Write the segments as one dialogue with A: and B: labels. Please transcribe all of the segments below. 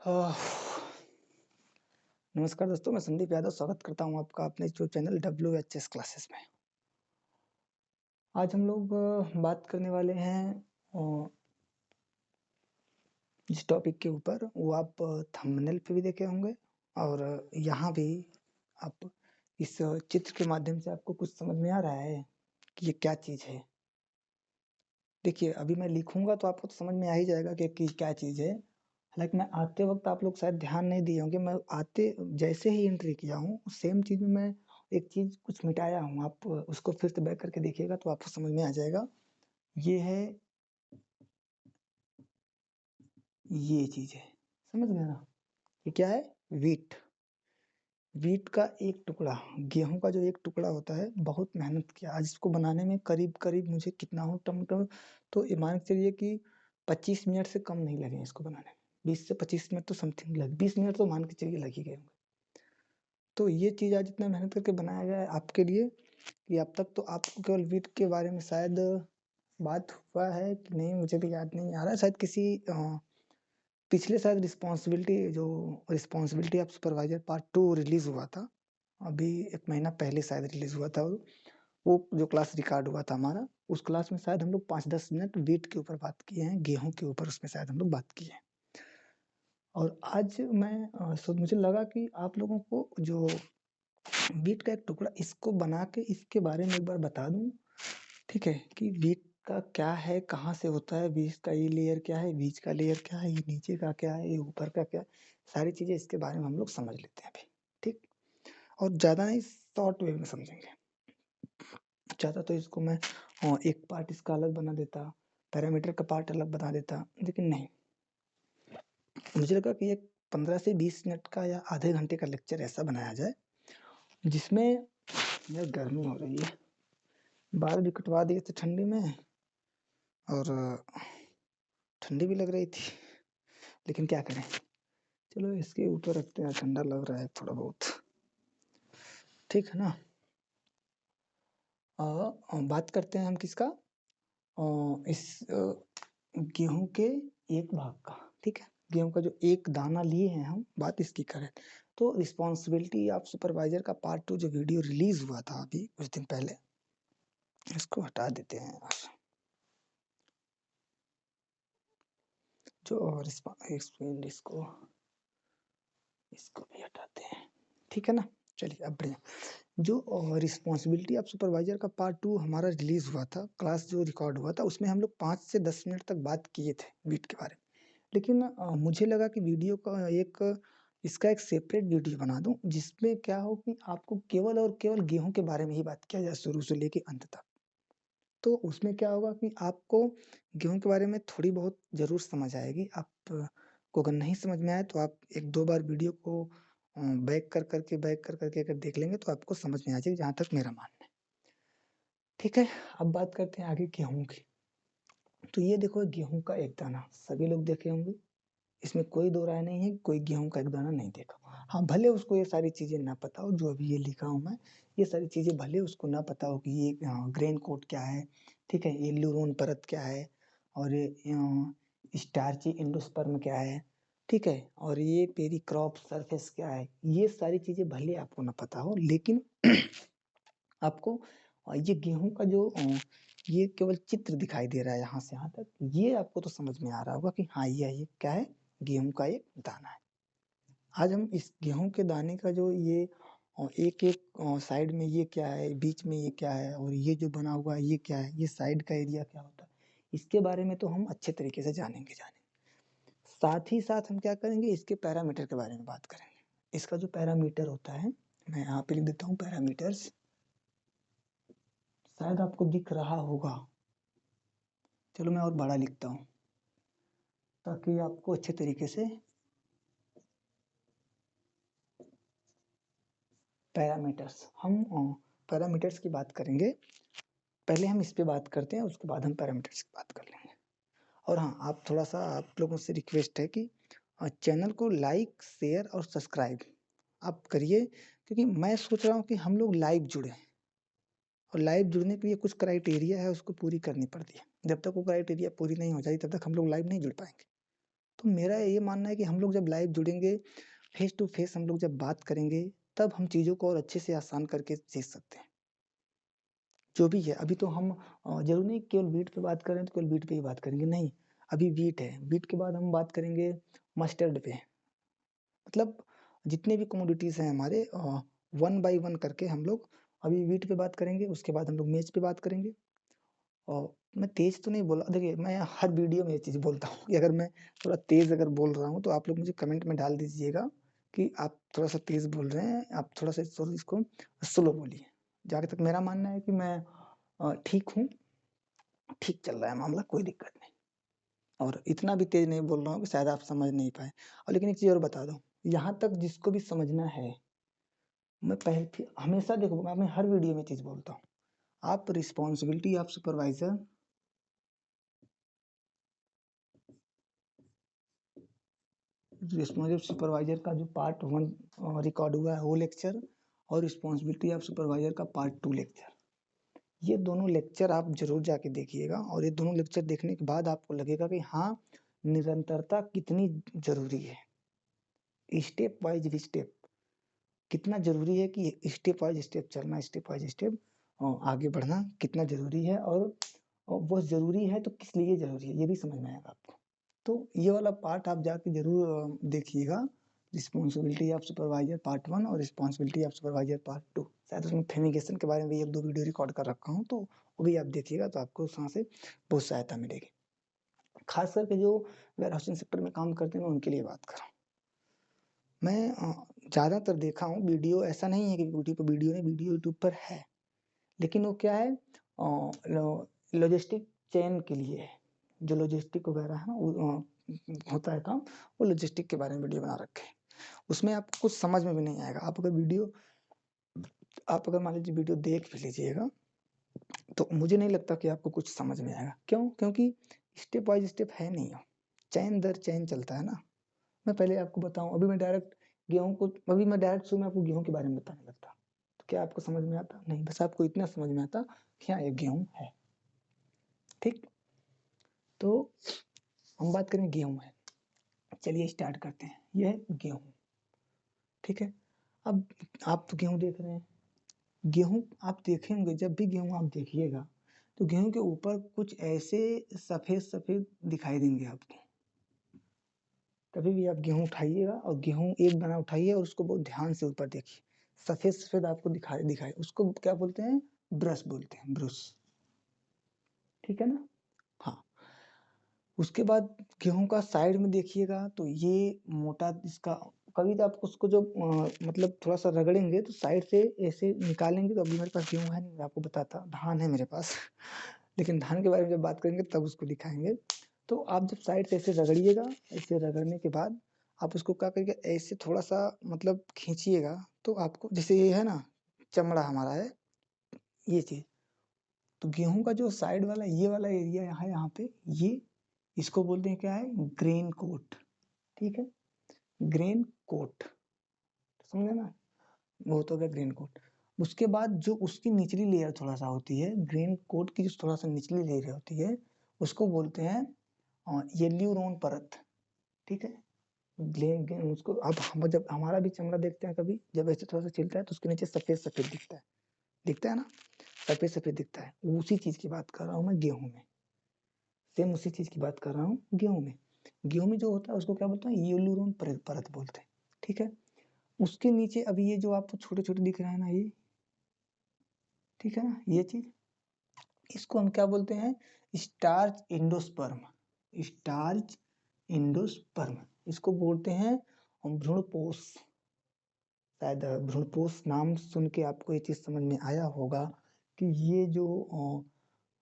A: अह, नमस्कार दोस्तों, मैं संदीप यादव स्वागत करता हूँ आपका अपने जो चैनल WHS क्लासेस में। आज हम लोग बात करने वाले हैं जिस टॉपिक के ऊपर वो आप थंबनेल पे भी देखे होंगे और यहाँ भी आप इस चित्र के माध्यम से आपको कुछ समझ में आ रहा है कि ये क्या चीज़ है। देखिए, अभी मैं लिखूँगा तो आपको तो समझ में आ ही जाएगा कि क्या चीज़ है। हालाँकि मैं आते वक़्त आप लोग शायद ध्यान नहीं दिए होंगे, मैं आते जैसे ही एंट्री किया हूँ, सेम चीज़ में मैं एक चीज़ कुछ मिटाया हूँ। आप उसको फिर से बैक करके देखिएगा तो आपको समझ में आ जाएगा। ये है, ये चीज़ है, समझ गए ना? ये क्या है? व्हीट। व्हीट का एक टुकड़ा, गेहूँ का जो एक टुकड़ा होता है, बहुत मेहनत किया। आज इसको बनाने में करीब-करीब मुझे कितना हो टमटम तो ये मान के चलिए कि 25 मिनट से कम नहीं लगे इसको बनाने में। 20 से 25 मिनट तो समथिंग 20 मिनट तो मान के चलिए लग ही गए होंगे। तो ये चीज़ आज इतना मेहनत करके बनाया गया है आपके लिए कि अब तक तो आपको केवल व्हीट के बारे में शायद बात हुआ है कि नहीं मुझे भी याद नहीं आ रहा है। शायद किसी पिछले शायद responsibility of supervisor part 2 release हुआ था। अभी 1 महीना पहले शायद रिलीज़ हुआ था वो। वो जो क्लास रिकॉर्ड हुआ था हमारा, उस क्लास में शायद हम लोग 5-10 मिनट व्हीट के ऊपर बात किए हैं, गेहूँ के ऊपर उसमें शायद हम लोग बात किए हैं। और आज मैं मुझे लगा कि आप लोगों को जो व्हीट का एक टुकड़ा इसको बना के इसके बारे में एक बार बता दूँ, ठीक है? कि व्हीट का क्या है, कहाँ से होता है, बीज का ये लेयर क्या है, बीज का लेयर क्या है, ये नीचे का क्या है, ये ऊपर का क्या है, सारी चीज़ें इसके बारे में हम लोग समझ लेते हैं अभी, ठीक? और ज़्यादा नहीं शॉर्ट वे में समझेंगे। चाहता तो इसको मैं एक पार्ट इसका अलग बना देता, पैरामीटर का पार्ट अलग बना देता, लेकिन नहीं। मुझे लगा कि एक 15 से 20 मिनट का या आधे घंटे का लेक्चर ऐसा बनाया जाए, जिसमें यार गर्मी हो रही है, बाल भी कटवा दिए थे ठंडी में और ठंडी भी लग रही थी, लेकिन क्या करें? चलो इसके ऊपर रखते हैं, ठंडा लग रहा है थोड़ा बहुत, ठीक है ना? बात करते हैं हम किसका? इस गेहूँ के एक भाग का, ठीक है? गेहूँ का जो एक दाना लिए हैं हम, बात इसकी करें, तो रिस्पॉन्सिबिलिटी ऑफ सुपरवाइज़र का पार्ट 2 जो वीडियो रिलीज़ हुआ था अभी कुछ दिन पहले, इसको हटा देते हैं यार। जो एक्सप्लेन इसको भी हटाते हैं, ठीक है ना? चलिए अब बढ़िया। जो रिस्पॉन्सिबिलिटी ऑफ सुपरवाइज़र का पार्ट 2 हमारा रिलीज़ हुआ था, क्लास जो रिकॉर्ड हुआ था, उसमें हम लोग 5 से 10 मिनट तक बात किए थे व्हीट के बारे में। लेकिन मुझे लगा कि वीडियो का इसका एक सेपरेट वीडियो बना दूँ, जिसमें क्या हो कि आपको केवल और केवल गेहूँ के बारे में ही बात किया जाए शुरू से लेके अंत तक। तो उसमें क्या होगा कि आपको गेहूँ के बारे में थोड़ी बहुत ज़रूर समझ आएगी। आप को अगर नहीं समझ में आए तो आप 1-2 बार वीडियो को बैक कर के अगर देख लेंगे तो आपको समझ में आ जाएगी, जहाँ तक मेरा मानना है। ठीक है, अब बात करते हैं आगे गेहूँ की। तो ये देखो गेहूँ का एक दाना, सभी लोग देखे होंगे, इसमें कोई दो राय नहीं है, कोई गेहूँ का एक दाना नहीं देखा। हाँ, भले उसको ये सारी चीज़ें ना पता हो जो अभी ये लिखा हूँ मैं, ये सारी चीज़ें भले उसको ना पता हो कि ये ग्रेन कोट क्या है, ठीक है? ये ल्यूरोन परत क्या है और ये स्टार्ची एंडोस्पर्म क्या है, ठीक है? और ये पेरिक्रॉप सरफेस क्या है, ये सारी चीज़ें भले आपको ना पता हो, लेकिन आपको ये गेहूँ का जो ये केवल चित्र दिखाई दे रहा है यहाँ से यहाँ तक, ये आपको तो समझ में आ रहा होगा कि हाँ, ये क्या है? गेहूँ का एक दाना है। आज हम इस गेहूँ के दाने का जो ये एक-एक साइड में ये क्या है, बीच में ये क्या है और ये जो बना हुआ है ये क्या है, ये साइड का एरिया क्या होता है, इसके बारे में तो हम अच्छे तरीके से जानेंगे। साथ ही साथ हम क्या करेंगे, इसके पैरामीटर के बारे में बात करेंगे। इसका जो पैरामीटर होता है, मैं यहाँ पे लिख देता हूँ पैरामीटर्स, शायद आपको दिख रहा होगा। चलो मैं और बड़ा लिखता हूँ, ताकि आपको अच्छे तरीके से पैरामीटर्स हम पैरामीटर्स की बात करेंगे। पहले हम इस पे बात करते हैं, उसके बाद हम पैरामीटर्स की बात कर लेंगे। और हाँ, आप थोड़ा-सा आप लोगों से रिक्वेस्ट है कि चैनल को लाइक, शेयर और सब्सक्राइब आप करिए, क्योंकि मैं सोच रहा हूँ कि हम लोग लाइव जुड़ें और लाइव जुड़ने के लिए कुछ क्राइटेरिया है, उसको पूरी करनी पड़ती है। जब तक वो क्राइटेरिया पूरी नहीं हो जाती, तब तक हम लोग लाइव नहीं जुड़ पाएँगे। तो मेरा ये मानना है कि हम लोग जब लाइव जुड़ेंगे, फेस टू फेस हम लोग जब बात करेंगे, तब हम चीज़ों को और अच्छे से आसान करके सीख सकते हैं। जो भी है, अभी तो हम ज़रूरी नहीं केवल व्हीट पे बात करें तो केवल व्हीट पे ही बात करेंगे, नहीं। अभी व्हीट है, व्हीट के बाद हम बात करेंगे मस्टर्ड पे। मतलब जितने भी कमोडिटीज़ हैं हमारे वन बाय वन करके हम लोग अभी व्हीट पे बात करेंगे, उसके बाद हम लोग मेज पे बात करेंगे। और मैं तेज़ तो नहीं बोला, देखिए मैं हर वीडियो में ये चीज़ बोलता हूँ कि अगर मैं थोड़ा तेज़ अगर बोल रहा हूँ, तो आप लोग मुझे कमेंट में डाल दीजिएगा कि आप थोड़ा-सा तेज़ बोल रहे हैं, आप थोड़ा-सा इसको स्लो बोलिए। जहाँ तक मेरा मानना है कि मैं ठीक हूँ, ठीक चल रहा है मामला, कोई दिक्कत नहीं। और इतना भी तेज़ नहीं बोल रहा हूँ कि शायद आप समझ नहीं पाएँ। और लेकिन एक चीज़ और बता दूँ, यहाँ तक जिसको भी समझना है, मैं हमेशा देखो मैं हर वीडियो में चीज़ बोलता हूँ, आप responsibility of supervisor responsibility supervisor का जो पार्ट 1 रिकॉर्ड हुआ है वो लेक्चर और रिस्पॉन्सिबिलिटी ऑफ सुपरवाइज़र का पार्ट 2 लेक्चर। ये दोनों लेक्चर आप ज़रूर जाके देखिएगा और ये दोनों लेक्चर देखने के बाद आपको लगेगा कि हाँ, निरंतरता कितनी ज़रूरी है। स्टेप बाय स्टेप कितना ज़रूरी है कि स्टेप बाय स्टेप चलना, स्टेप बाय स्टेप आगे बढ़ना कितना ज़रूरी है और वो ज़रूरी है तो किस लिए ज़रूरी है, ये भी समझ में आएगा आपको। तो ये वाला पार्ट आप जाके ज़रूर देखिएगा, रिस्पॉन्सिबिलिटी ऑफ सुपरवाइज़र पार्ट 1 और रिस्पॉन्सिबिलिटी ऑफ सुपरवाइज़र पार्ट 2। शायद उसमें फ्यूमिगेशन के बारे में भी 1-2 वीडियो रिकॉर्ड कर रखा हूँ, तो वो भी आप देखिएगा तो आपको उसमें से बहुत सहायता मिलेगी। ख़ास करके जो वेयरहाउसिंग सेक्टर में काम करते हैं, मैं उनके लिए बात कर रहा हूँ। मैं ज़्यादातर देखा हूँ वीडियो ऐसा नहीं है कि यूट्यूब पे वीडियो नहीं, वीडियो यूट्यूब पर है। लेकिन वो क्या है लॉजिस्टिक चेन के लिए है। जो लॉजिस्टिक वगैरह है ना होता है काम, वो लॉजिस्टिक के बारे में वीडियो बना रखे हैं। उसमें आपको कुछ समझ में भी नहीं आएगा। आप अगर मान लीजिए वीडियो देख भी लीजिएगा, तो मुझे नहीं लगता कि आपको कुछ समझ में आएगा। क्यों? क्योंकि स्टेप बाय स्टेप है नहीं वो, चेन दर चेन चलता है ना। मैं पहले आपको बताऊँ, अभी मैं डायरेक्ट शुरू में आपको गेहूँ के बारे में बताने लगता, तो क्या आपको समझ में आता? नहीं, बस आपको इतना समझ में आता कि हाँ, ये गेहूँ है। ठीक? तो हम बात करें गेहूँ है। चलिए स्टार्ट करते हैं। ये है गेहूँ, ठीक है? अब आप तो गेहूँ देख रहे हैं। गेहूँ आप देखेंगे, जब भी गेहूँ आप देखिएगा, तो गेहूँ के ऊपर कुछ ऐसे सफ़ेद-सफ़ेद दिखाई देंगे आपको। कभी भी आप गेहूँ उठाइएगा और गेहूँ एक दाना उठाइए और उसको बहुत ध्यान से ऊपर देखिए। सफ़ेद-सफ़ेद आपको दिखाई उसको क्या बोलते हैं? ब्रश बोलते हैं, ब्रश। ठीक है ना? हाँ। उसके बाद गेहूँ का साइड में देखिएगा तो ये मोटा इसका कभी तो आप उसको जब मतलब थोड़ा-सा रगड़ेंगे तो साइड से ऐसे निकालेंगे, तो अभी मेरे पास गेहूँ है नहीं, मैं आपको बताता, धान है मेरे पास। लेकिन धान के बारे में जब बात करेंगे तब उसको दिखाएँगे। तो आप जब साइड से ऐसे रगड़िएगा, ऐसे रगड़ने के बाद आप उसको क्या करिएगा, ऐसे थोड़ा-सा मतलब खींचिएगा, तो आपको जैसे ये है ना, चमड़ा हमारा है, ये चीज़। तो गेहूँ का जो साइड वाला ये वाला एरिया है यहाँ पे, ये इसको बोलते हैं क्या है? ग्रेन कोट, ठीक है? ग्रेन कोट, समझे ना? वो तो हो गया ग्रेन कोट। उसके बाद जो उसकी निचली लेयर थोड़ा-सा होती है, ग्रेन कोट की जो थोड़ा-सा निचली लेयर होती है, उसको बोलते हैं येल्लोरोन परत, ठीक है? ग्ले गे उसको अब हम जब हमारा भी चमड़ा देखते हैं कभी, जब ऐसे थोड़ा-सा छिलता है तो उसके नीचे सफ़ेद-सफ़ेद दिखता है ना? सफ़ेद-सफ़ेद दिखता है, उसी चीज़ की बात कर रहा हूँ मैं गेहूँ में। सेम उसी चीज़ की बात कर रहा हूँ गेहूँ में। गेहूँ में जो होता है उसको क्या बोलते हैं? येल्लोरोन परत बोलते हैं, ठीक है? उसके नीचे अभी ये जो आपको छोटे-छोटे दिख रहा है ना ये, ठीक है ना? ये चीज़, इसको हम क्या बोलते हैं? स्टार्च एंडोस्पर्म, स्टार्च एंडोस्पर्म, इसको बोलते हैं भ्रूणपोष। शायद भ्रूणपोष नाम सुन के आपको ये चीज़ समझ में आया होगा कि ये जो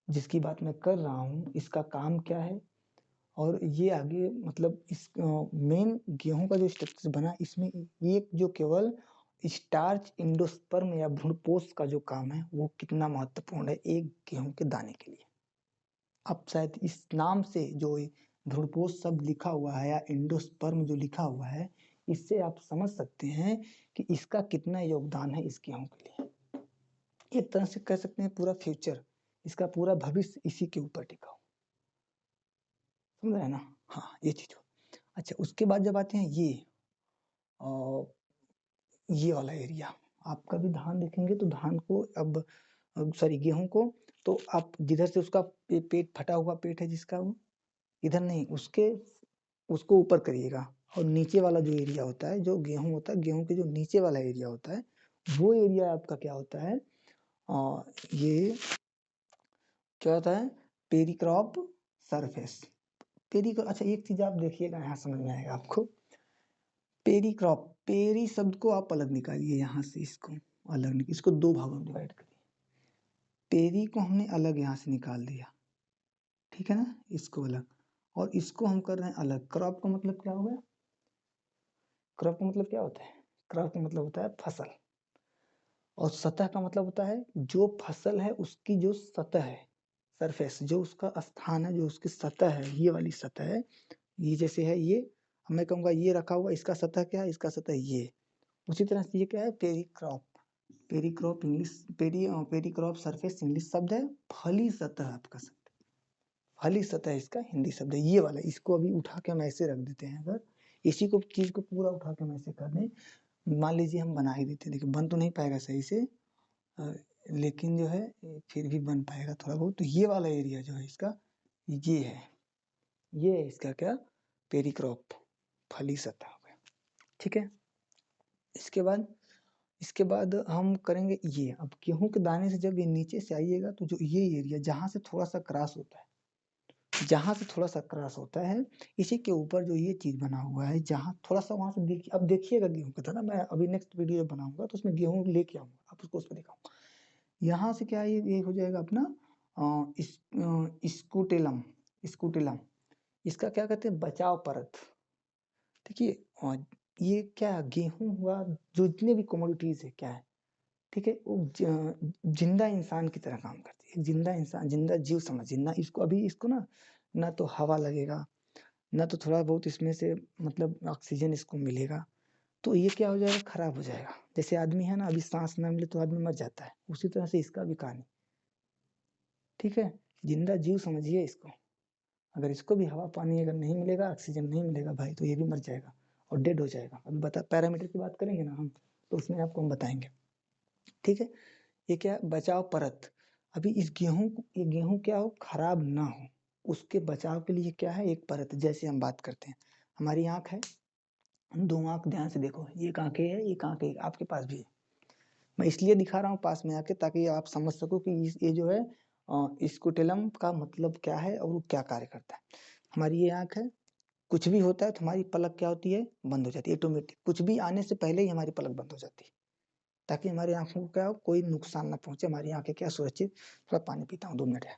A: जिसकी बात मैं कर रहा हूँ, इसका काम क्या है? और ये आगे मतलब इस मेन गेहूँ का जो स्ट्रक्चर बना, इसमें एक जो केवल स्टार्च एंडोस्पर्म या भ्रूणपोष का जो काम है, वो कितना महत्वपूर्ण है एक गेहूँ के दाने के लिए। अब शायद इस नाम से जो भ्रूणपोष शब्द लिखा हुआ है या एंडोस्पर्म जो लिखा हुआ है, इससे आप समझ सकते हैं कि इसका कितना योगदान है इस गेहूँ के लिए। एक तरह से कह सकते हैं पूरा फ्यूचर, इसका पूरा भविष्य इसी के ऊपर टिका हुआ, समझ रहे हैं ना? हाँ, ये चीज़ हो। अच्छा, उसके बाद जब आते हैं ये वाला एरिया, आप कभी धान देखेंगे तो धान को अब सॉरी गेहूँ को, तो आप जिधर से उसका पेट फटा हुआ पेट है जिसका, वो इधर नहीं, उसको ऊपर करिएगा, और नीचे वाला जो एरिया होता है, जो गेहूँ होता है, गेहूँ के जो नीचे वाला एरिया होता है, वो एरिया आपका क्या होता है, ये क्या होता है, पेरिक्रॉप सरफेस। अच्छा, एक चीज आप देखिएगा, यहाँ समझ में आएगा आपको। पेरिक्रॉप, पेरी शब्द को आप अलग निकालिए, यहाँ से इसको अलग निकालिए, इसको दो भागों में डिवाइड करिए। पेरी को हमने अलग यहाँ से निकाल दिया, ठीक है ना, इसको अलग, और इसको हम कर रहे हैं अलग। क्रॉप का मतलब क्या हो गया, क्रॉप का मतलब क्या होता है, क्रॉप का मतलब होता है फसल, और सतह का मतलब होता है जो फसल है उसकी जो सतह है, सरफेस, जो उसका स्थान है, जो उसकी सतह है, ये वाली सतह है, ये जैसे है ये, मैं कहूँगा ये रखा हुआ, इसका सतह क्या है, इसका सतह ये। उसी तरह से ये क्या है, पेरिक्रॉप, पेरिक्रॉप इंग्लिश, पेरिक्रॉप सरफेस इंग्लिश शब्द है, फली सतह आपका शब्द, फली सतह इसका हिंदी शब्द है, ये वाला। इसको अभी उठा के हम ऐसे रख देते हैं, अगर इसी को चीज को पूरा उठा के हम ऐसे कर दें, मान लीजिए हम बना ही देते हैं, देखिए बन तो नहीं पाएगा सही से, लेकिन जो है फिर भी बन पाएगा थोड़ा बहुत। तो ये वाला एरिया जो है इसका, ये है, ये है इसका क्या, पेरिक्रॉप, फली सतह हो गया, ठीक है। इसके बाद हम करेंगे ये, अब गेहूं के दाने से जब ये नीचे से आइएगा, तो जो ये एरिया जहां से थोड़ा सा क्रॉस होता है, जहां से थोड़ा सा क्रॉस होता है, इसी के ऊपर जो ये चीज बना हुआ है, जहां थोड़ा सा वहां से देखिए, अब देखिएगा गेहूं का दाना, मैं अभी नेक्स्ट वीडियो बनाऊंगा तो उसमें गेहूं लेके आऊंगा, आप उसको उस पर दिखाऊंगा। यहाँ से क्या है, ये हो जाएगा अपना स्कूटेलम, स्कूटेलम, इसका क्या कहते हैं, बचाव परत। देखिए ये क्या, गेहूं हुआ, जो जितने भी कमोडिटीज है क्या है, ठीक है, वो जिंदा इंसान की तरह काम करती है, जिंदा इंसान, जिंदा जीव समझिए ना इसको। अभी इसको ना तो हवा लगेगा, ना तो थोड़ा बहुत इसमें से मतलब ऑक्सीजन इसको मिलेगा, तो ये क्या हो जाएगा, खराब हो जाएगा। जैसे आदमी है ना, अभी सांस ना मिले तो आदमी मर जाता है, उसी तरह से इसका भी कहानी, ठीक है, जिंदा जीव समझिए इसको। अगर इसको भी हवा पानी अगर नहीं मिलेगा, ऑक्सीजन नहीं मिलेगा भाई, तो ये भी मर जाएगा और डेड हो जाएगा। अभी पैरामीटर की बात करेंगे ना हम, तो उसमें आपको हम बताएंगे, ठीक है। ये क्या, बचाव परत। अभी इस गेहूं, ये गेहूं क्या हो, खराब ना हो, उसके बचाव के लिए क्या है, एक परत। जैसे हम बात करते हैं, हमारी आंख है, दो आंख ध्यान से देखो, ये एक आंखें है, एक आंखें आपके पास भी है। मैं इसलिए दिखा रहा हूँ पास में आके, ताकि आप समझ सको कि ये जो है स्कुटेलम का मतलब क्या है और वो क्या कार्य करता है। हमारी ये आंख है, कुछ भी होता है तो हमारी पलक क्या होती है, बंद हो जाती है ऑटोमेटिक, कुछ भी आने से पहले ही हमारी पलक बंद हो जाती है, ताकि हमारी आंखों को क्या हो, कोई नुकसान ना पहुंचे, हमारी आंखें क्या सुरक्षित। थोड़ा पानी पीता हूँ, 2 मिनट है।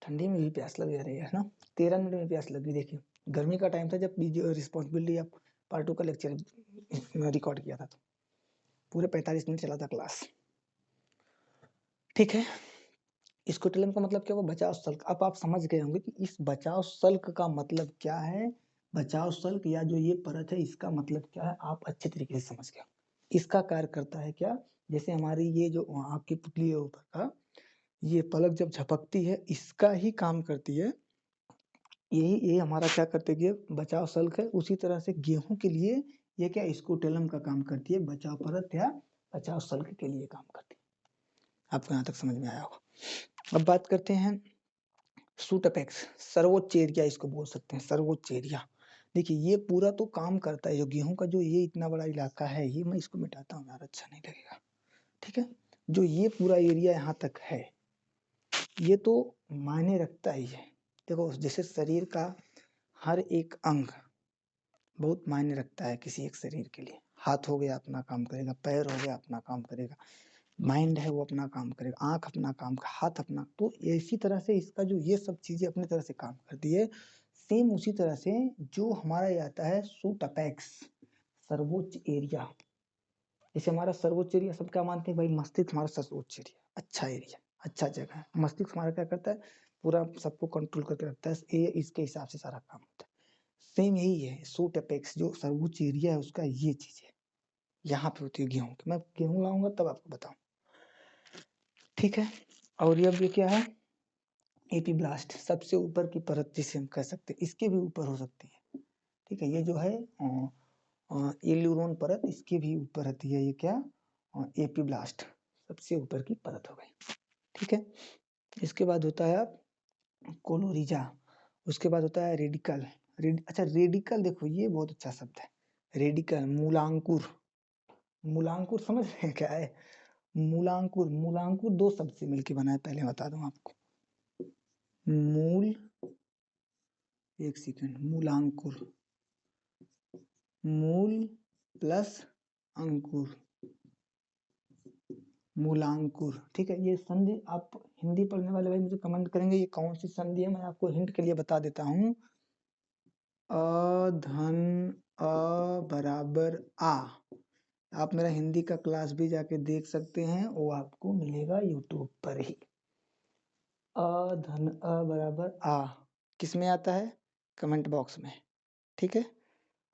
A: ठंडी में भी प्यास लग जा रही है ना, 13 मिनट में प्यास लगी। देखिए गर्मी का टाइम था जब रिस्पॉन्सिबिलिटी आप पार्ट 2 का लेक्चर रिकॉर्ड किया था, तो पूरे 45 मिनट चला था क्लास, ठीक है। स्कुटेलम का मतलब क्या हुआ, बचाव सल्क। अब आप समझ गए होंगे कि इस बचाव सल्क का मतलब क्या है, बचाव सल्क या जो ये परत है इसका मतलब क्या है, आप अच्छे तरीके से समझ गए। इसका कार्य करता है क्या, जैसे हमारी ये जो आँख की पुतली है ऊपर का, ये पलक जब झपकती है, इसका ही काम करती है, ये हमारा क्या करते है, बचाव सल्क है। उसी तरह से गेहूं के लिए ये क्या, स्कुटेलम का काम करती है, बचाव परत या बचाव सल्क के लिए काम करती है। आपको यहाँ तक समझ में आया होगा। अब बात करते हैं सूट अपेक्स, सर्वोच्च एरिया इसको बोल सकते हैं, सर्वोच्च एरिया। देखिए ये पूरा तो काम करता है, जो गेहूं का जो ये इतना बड़ा इलाका है, ये मैं इसको मिटाता हूँ यार, अच्छा नहीं लगेगा, ठीक है। जो ये पूरा एरिया यहाँ तक है, ये तो मायने रखता ही है। देखो जैसे शरीर का हर एक अंग बहुत मायने रखता है किसी एक शरीर के लिए। हाथ हो गया अपना काम करेगा, पैर हो गया अपना काम करेगा, माइंड है वो अपना काम करेगा, आंख अपना काम, हाथ अपना, तो इसी तरह से इसका जो ये सब चीजें अपनी तरह से काम करती है। सेम उसी तरह से जो हमारा ये आता है सूट अपेक्स, सर्वोच्च एरिया। जैसे हमारा सर्वोच्च एरिया सब क्या मानते हैं भाई, मस्तिष्क हमारा सर्वोच्च एरिया, अच्छा एरिया, अच्छा जगह है। मस्तिष्क हमारा क्या करता है, पूरा सबको कंट्रोल करके रखता है, ये इसके हिसाब से सारा काम होता है। सेम यही है सूट अपेक्स, जो सर्वोच्च एरिया है उसका ये चीज है, यहाँ पे होती है गेहूँ की। मैं गेहूँ लाऊँगा तब आपको बताऊँ, ठीक है। और ये अब ये क्या है, एपी ब्लास्ट, सबसे ऊपर की परत जिसे हम कह सकते हैं, इसके भी ऊपर हो सकती है, ठीक है। ये जो है एल्यूरोन परत, इसके भी ऊपर रहती है, ये क्या, एपी ब्लास्ट, सबसे ऊपर की परत हो गई, ठीक है। इसके बाद होता है कोलोरिजा, उसके बाद होता है रेडिकल। अच्छा रेडिकल, देखो ये बहुत अच्छा शब्द है, रेडिकल, मूलांकुर। मूलांकुर समझ रहे हैं क्या है, मूलांकुर। मूलांकुर दो शब्द से मिलकर बना है, पहले बता दूं आपको। मूल, एक सेकंड, मूलांकुर, मूल प्लस अंकुर, मूलांकुर, ठीक है। ये संधि आप हिंदी पढ़ने वाले भाई मुझे कमेंट करेंगे ये कौन सी संधि है, मैं आपको हिंट के लिए बता देता हूँ। अ धन अ बराबर आ, आप मेरा हिंदी का क्लास भी जाके देख सकते हैं, वो आपको मिलेगा यूट्यूब पर ही। अ धन अ बराबर आ किस में आता है, कमेंट बॉक्स में, ठीक है।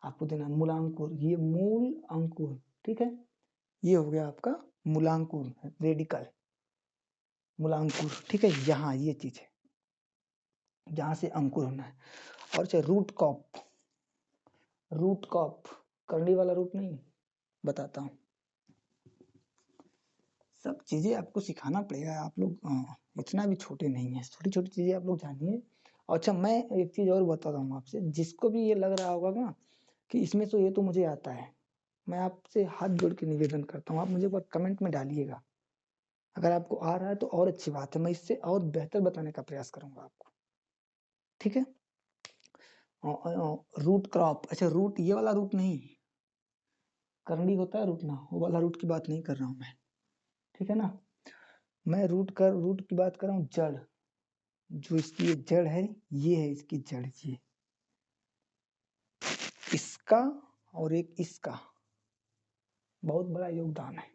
A: आपको देना मूलांकुर, ये मूल अंकुर, ठीक है। ये हो गया आपका मूलांकुर, रेडिकल, मूलांकुर, ठीक है। यहाँ ये चीज है जहां से अंकुर होना है। और चाहे रूट कॉप, रूट कॉप करनी वाला रूट नहीं, बताता हूँ, सब चीजें आपको सिखाना पड़ेगा। आप लोग इतना भी छोटे नहीं है, छोटी छोटी चीजें आप लोग जानिए। अच्छा मैं एक चीज और बताता हूँ आपसे, जिसको भी ये लग रहा होगा ना कि इसमें तो ये तो मुझे आता है, मैं आपसे हाथ जोड़ के निवेदन करता हूँ, आप मुझे बस कमेंट में डालिएगा। अगर आपको आ रहा है तो और अच्छी बात है, मैं इससे और बेहतर बताने का प्रयास करूंगा आपको, ठीक है। रूट क्रॉप, अच्छा रूट ये वाला रूट नहीं, करंडी होता है रूट ना, वो वाला रूट की बात नहीं कर रहा हूँ मैं, ठीक है ना। मैं रूट की बात कर रहा हूँ, जड़, जो इसकी ये जड़ है, ये है इसकी जड़, ये इसका और एक इसका बहुत बड़ा योगदान है,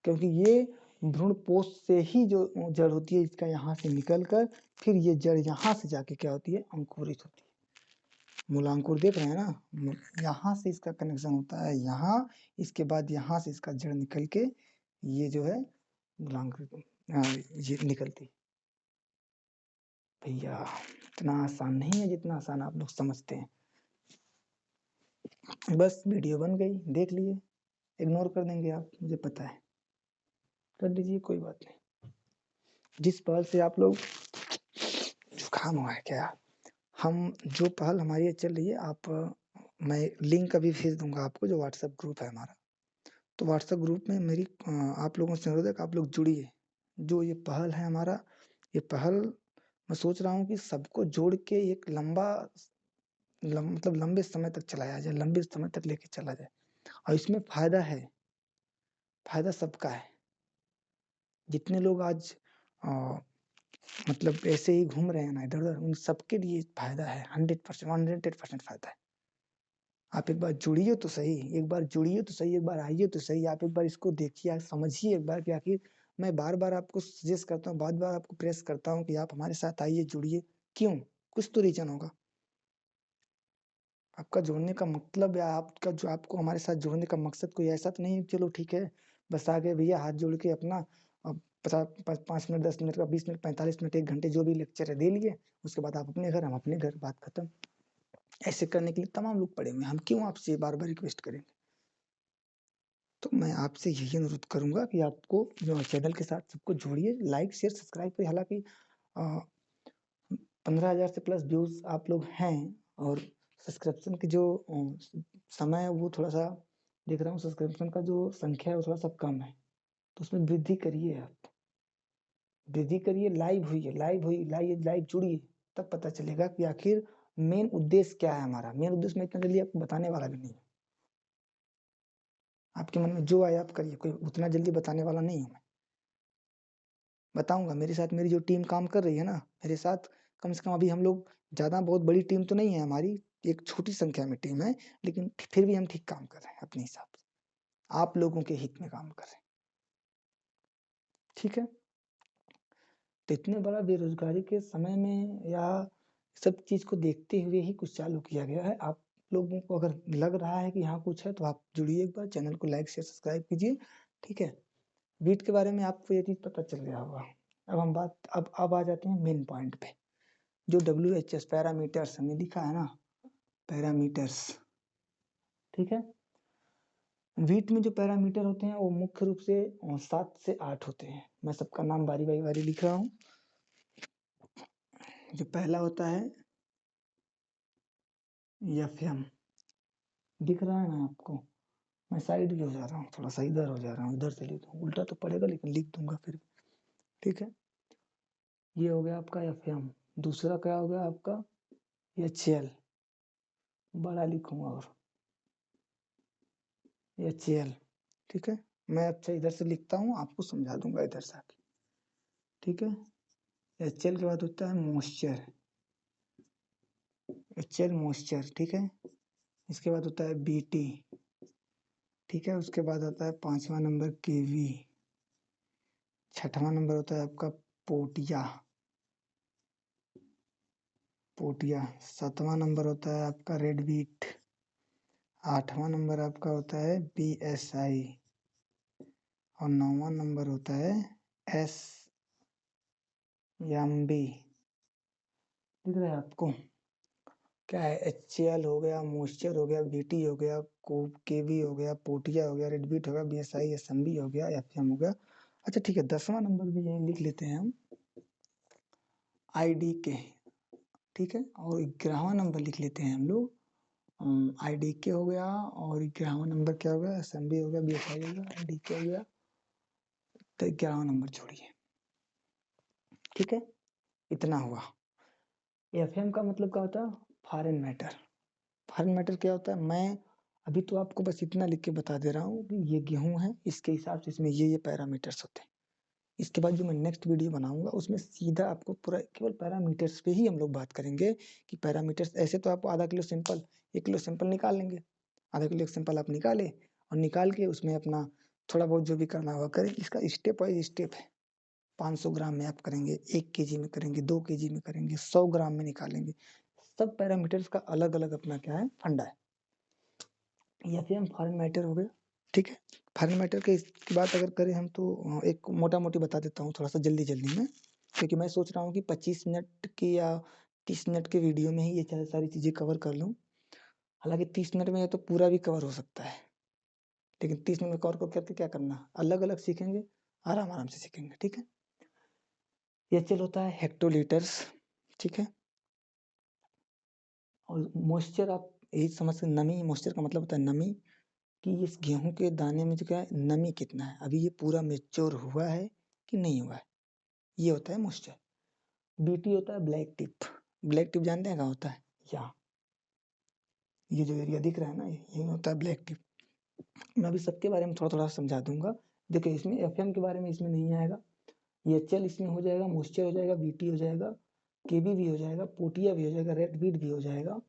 A: क्योंकि ये भ्रूण पोष से ही जो जड़ होती है इसका, यहाँ से निकलकर फिर ये जड़ यहाँ से जाके क्या होती है, अंकुरित होती है। मूलांकुर देख रहे हैं ना, यहाँ से इसका कनेक्शन होता है यहाँ, इसके बाद यहाँ से इसका जड़ निकल के ये जो है मूलांकुर ये निकलती। भैया इतना आसान नहीं है जितना आसान आप लोग समझते हैं। बस वीडियो बन गई, देख लिए, इग्नोर कर देंगे आप, मुझे पता है, कर दीजिए, कोई बात नहीं। जिस पहल से आप लोग, जुकाम हुआ है क्या, हम जो पहल हमारी ये चल रही है, आप मैं लिंक अभी भेज दूंगा आपको, जो व्हाट्सएप ग्रुप है हमारा, तो व्हाट्सएप ग्रुप में मेरी आप लोगों से अनुरोध है कि आप लोग जुड़िए। जो ये पहल है हमारा, ये पहल मैं सोच रहा हूँ कि सबको जोड़ के एक लंबा मतलब लंबे समय तक चलाया जाए, लंबे समय तक लेके चला जाए, और इसमें फायदा है, फायदा सबका है। जितने लोग आज मतलब ऐसे ही घूम रहे हैं ना इधर उधर, उन सबके लिए फायदा है, 100%, 100% फायदा है। आप एक बार जुड़िए तो सही, एक बार जुड़िए तो सही, एक बार आइए तो सही, आप एक बार इसको देखिए, समझिए एक बार कि आखिर मैं बार बार आपको सजेस्ट करता हूँ, बार बार आपको प्रेस करता हूँ कि आप हमारे साथ आइए, जुड़िए, क्यों, कुछ तो रीजन होगा। आपका जुड़ने का मतलब, या आपका जो आपको हमारे साथ जुड़ने का मकसद कोई ऐसा तो नहीं है, चलो ठीक है बस आ गए भैया, हाथ जोड़ के अपना 5 मिनट, 10 मिनट का, 20 मिनट, 45 मिनट, 1 घंटे जो भी लेक्चर है दे लिए, उसके बाद आप अपने घर, हम अपने घर, बात खत्म। ऐसे करने के लिए तमाम लोग पड़े हुए हैं, हम क्यों आपसे बार बार रिक्वेस्ट करेंगे। तो मैं आपसे यही अनुरोध करूंगा कि आपको जो चैनल के साथ सबको जोड़िए, लाइक शेयर सब्सक्राइब करिए। हालांकि 15,000 से प्लस व्यूज आप लोग हैं, और सब्सक्रिप्शन की जो समय है वो थोड़ा सा देख रहा हूँ, सब्सक्रिप्शन का जो संख्या है वो थोड़ा सा कम है, तो उसमें वृद्धि करिए, आप वृद्धि करिए, लाइव हुई, लाइव जुड़िए, तब पता चलेगा कि आखिर मेन उद्देश्य क्या है हमारा। मेन उद्देश्य मैं इतना जल्दी आपको बताने वाला भी नहीं, आपके मन में जो आए आप करिए, कोई उतना जल्दी बताने वाला नहीं हूँ मैं। बताऊंगा, मेरे साथ मेरी जो टीम काम कर रही है ना, मेरे साथ कम से कम अभी हम लोग, ज्यादा बहुत बड़ी टीम तो नहीं है हमारी, एक छोटी संख्या में टीम है, लेकिन फिर भी हम ठीक काम कर रहे हैं अपने हिसाब से, आप लोगों के हित में काम कर रहे हैं, ठीक है। तो इतने बड़ा बेरोजगारी के समय में, या सब चीज को देखते हुए ही कुछ चालू किया गया है। आप लोगों को अगर लग रहा है कि यहाँ कुछ है तो आप जुड़िए एक बार, चैनल को लाइक शेयर सब्सक्राइब कीजिए, ठीक है। वीट के बारे में आपको ये चीज़ पता चल गया होगा। अब आ जाते हैं मेन पॉइंट पे, जो WHS पैरामीटर्स हमने लिखा है ना, पैरामीटर्स, ठीक है। वीट में जो पैरामीटर होते हैं वो मुख्य रूप से 7 से 8 होते हैं। मैं सबका नाम बारी बारी लिख रहा हूँ। जो पहला होता है FM, दिख रहा है ना आपको? मैं साइड भी हो जा रहा हूँ, थोड़ा सा इधर हो जा रहा हूँ, इधर से लिख दूँ, उल्टा तो पड़ेगा लेकिन लिख दूंगा फिर भी, ठीक है। ये हो गया आपका FM। दूसरा क्या हो गया आपका HL, बड़ा लिखूंगा और HL, ठीक है। मैं अच्छा इधर से लिखता हूँ, आपको समझा दूंगा इधर से आके, ठीक है। HL के बाद होता है मॉइस्चर, HL मॉइस्चर, ठीक है। इसके बाद होता है BT, ठीक है। उसके बाद आता है 5वां नंबर KV, 6वां नंबर होता है आपका पोटिया, 7वां नंबर होता है आपका रेड बीट, 8वां नंबर आपका होता है BSI और 9वां नंबर होता है SMB। दिख रहा है आपको? क्या है, HCl हो गया, मॉइस्चर हो गया, BT हो गया, KV हो गया, पोटिया हो गया, रेड बीट हो गया, BSI SMB हो गया, FM हो गया। अच्छा ठीक है, 10वां नंबर भी यही लिख लेते हैं हम, IDK, ठीक है। और 11वां नंबर लिख लेते हैं हम लोग IDK हो गया, और 11वां नंबर क्या हो गया, SMB हो गया, BSI हो गया, IDK हो गया, तो 11वां नंबर छोड़िए, ठीक है। इतना हुआ। FM का मतलब क्या होता है, फॉरेन मैटर। फॉरेन मैटर क्या होता है, मैं अभी तो आपको बस इतना लिख के बता दे रहा हूँ कि ये गेहूं है, इसके हिसाब से इसमें ये पैरामीटर्स होते हैं। इसके बाद जो मैं नेक्स्ट वीडियो बनाऊंगा उसमें सीधा आपको पूरा केवल पैरामीटर्स पे ही हम लोग बात करेंगे कि पैरामीटर्स। ऐसे तो आप आधा किलो सिंपल, 1 किलो सिंपल निकाल लेंगे, आधा किलो सिंपल आप निकाले और निकाल के उसमें अपना थोड़ा बहुत जो भी करना होगा करें। इसका स्टेप वाइज स्टेप है। 500 ग्राम में आप करेंगे, 1 केजी में करेंगे, 2 केजी में करेंगे, 100 ग्राम में निकालेंगे। सब पैरामीटर्स का अलग अलग अपना क्या है, फंडा है। या फिर हम फॉरेन मैटर हो गया, ठीक है। फॉरेन मैटर के इसकी बात अगर करें हम तो एक मोटा मोटी बता देता हूँ थोड़ा सा जल्दी में, क्योंकि मैं सोच रहा हूँ कि 25 मिनट की या 30 मिनट के वीडियो में ही ये सारी चीज़ें कवर कर लूँ। हालांकि 30 मिनट में ये तो पूरा भी कवर हो सकता है, लेकिन 30 मिनट में कवर करके क्या करना, अलग अलग सीखेंगे, आराम आराम से सीखेंगे, ठीक है। ये चल होता है हेक्टोलीटर्स, ठीक है। और मॉइस्चर आप यही समझ सकते, नमी, मॉइस्चर का मतलब होता है नमी, कि इस गेहूं के दाने में जो क्या है, नमी कितना है, अभी ये पूरा मेच्योर हुआ है कि नहीं हुआ है, ये होता है मॉइस्चर। BT होता है ब्लैक टिप। ब्लैक टिप जानते हैं कहाँ होता है, यहाँ ये जो एरिया दिख रहा है ना, यही होता है ब्लैक टिप। मैं अभी सबके बारे में थोड़ा थोड़ा समझा दूंगा। देखिए इसमें FM के बारे में इसमें नहीं आएगा, ये HL इसमें हो जाएगा, मॉइस्चर हो जाएगा, BT हो जाएगा, KB भी हो जाएगा, पोटिया भी हो जाएगा, रेड बीट भी हो जाएगा,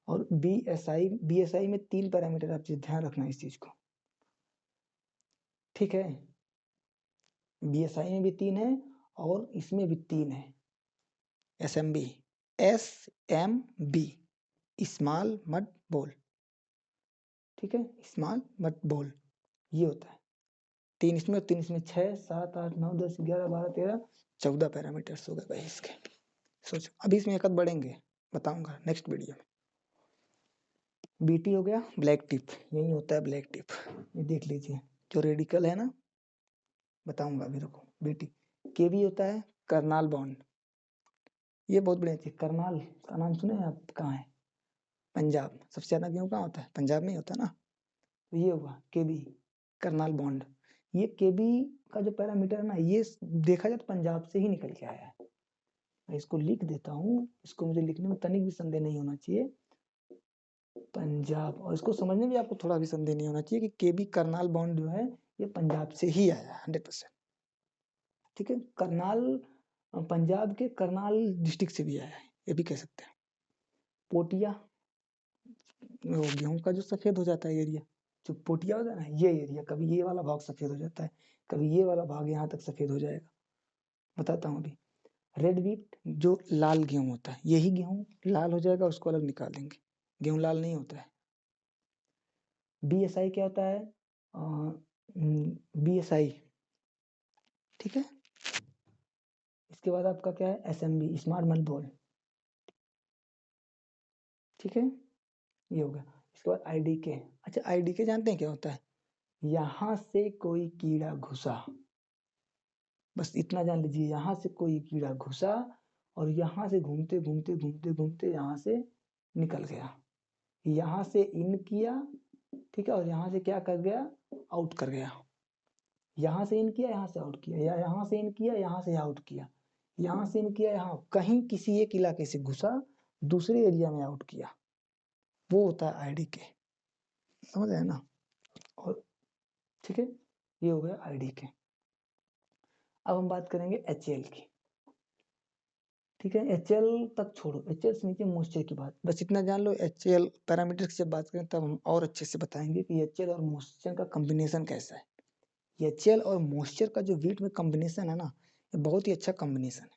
A: और BSI में 3 पैरामीटर, आप ध्यान रखना इस चीज को, ठीक है। BSI में भी 3 है और इसमें भी 3 है, SMB, स्मॉल मड बोल, ठीक है, स्मॉल मड बोल, ये होता है। 3 इसमें, 3 इसमें, 6 7 8 9 10 11 12 13 14 पैरामीटर्स हो गए भाई इसके। सोचो, अभी इसमें एक आध बढ़ेंगे, बताऊंगा नेक्स्ट वीडियो में। BT हो गया ब्लैक टिप, यही होता है ब्लैक टिप, ये देख लीजिए जो रेडिकल है ना, बताऊंगा अभी रुको। BT KB होता है करनाल बॉन्ड, ये बहुत बढ़िया चीज, करनाल का नाम सुने हैं आप, कहाँ है, पंजाब। सबसे ज्यादा गेहूं कहाँ होता है, पंजाब में ही होता है ना। तो ये हुआ KB, करनाल बॉन्ड। ये KB का जो पैरामीटर है ना, ये देखा जाए तो पंजाब से ही निकल के आया है। मैं इसको लिख देता हूँ, इसको मुझे लिखने में तनिक भी संदेह नहीं होना चाहिए, पंजाब। और इसको समझने में आपको थोड़ा भी संदेह नहीं होना चाहिए कि KB करनाल बॉन्ड जो है ये पंजाब से ही आया है 100%, ठीक है। करनाल पंजाब के करनाल डिस्ट्रिक्ट से भी आया है, ये भी कह सकते हैं। पोटिया, गेहूं का जो सफेद हो जाता है एरिया, जो पोटिया होता है ना, ये एरिया, कभी ये वाला भाग सफेद हो जाता है, कभी ये वाला भाग यहाँ तक सफेद हो जाएगा, बताता हूँ अभी। रेड व्हीट जो लाल गेहूं होता है, यही गेहूं लाल हो जाएगा, उसको अलग निकालेंगे। गेहूं लाल नहीं होता है। BSI क्या होता है? BSI, ठीक है। इसके बाद आपका क्या है? SMB, स्मार्ट मन बोर्ड, ठीक है, ये हो गया। इसके बाद IDK। अच्छा, IDK जानते हैं क्या होता है? यहाँ से कोई कीड़ा घुसा, बस इतना जान लीजिए, यहाँ से कोई कीड़ा घुसा और यहाँ से घूमते घूमते घूमते घूमते यहाँ से निकल गया, यहाँ से इन किया, ठीक है, और यहाँ से क्या कर गया? आउट कर गया। यहाँ से इन किया, यहाँ से आउट किया, या यहाँ से इन किया, यहाँ से आउट किया, यहाँ से इन किया, यहाँ कहीं किसी एक इलाके से घुसा, दूसरे एरिया में आउट किया, वो होता है IDK। समझ आया ना? और ठीक है, ये हो गया IDK। अब हम बात करेंगे HL की, ठीक है। HL तक छोड़ो, HL से नीचे मॉइस्चर की बात, बस इतना जान लो। HL पैरामीटर्स की जब बात करें तब हम और अच्छे से बताएंगे कि HL और मॉइस्चर का कॉम्बिनेशन कैसा है। HL और मॉइस्चर का जो वीट में कॉम्बिनेशन है ना, ये बहुत ही अच्छा कॉम्बिनेशन है।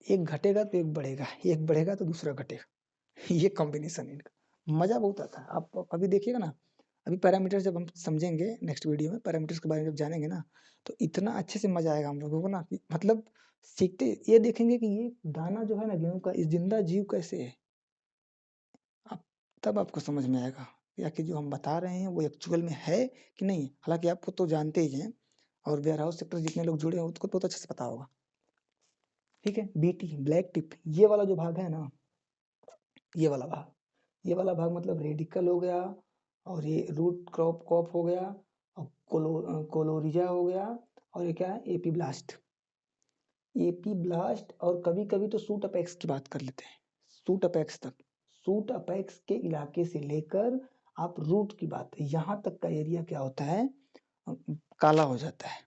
A: एक घटेगा तो एक बढ़ेगा, एक बढ़ेगा तो दूसरा घटेगा। ये कॉम्बिनेशन है इनका, मजा बहुत आता है। आप कभी देखिएगा ना, अभी पैरामीटर्स जब हम समझेंगे नेक्स्ट वीडियो में, पैरामीटर्स के बारे में जब जानेंगे ना, तो इतना अच्छे से मजा आएगा हम लोगों को ना, कि मतलब सीखते ये देखेंगे कि ये दाना जो है ना गेहूं का, इस जिंदा जीव कैसे है। आप तब आपको समझ में आएगा या कि जो हम बता रहे हैं वो एक्चुअल में है कि नहीं। हालांकि आपको तो जानते ही हैं, और वेयर हाउस सेक्टर जितने लोग जुड़े हैं उसको बहुत अच्छे से पता होगा, ठीक है। BT, ब्लैक टिप, ये वाला जो भाग है ना, ये वाला भाग, ये वाला भाग मतलब रेडिकल हो गया, और ये रूट क्रॉप कॉप हो गया, और कोलोरिजा हो गया, और ये क्या है? AP blast. एपी ब्लास्ट, और कभी कभी तो सूट अपेक्स की बात कर लेते हैं, सूट अपेक्स तक। सूट अपेक्स के इलाके से लेकर आप रूट की बात, यहाँ तक का एरिया क्या होता है? काला हो जाता है।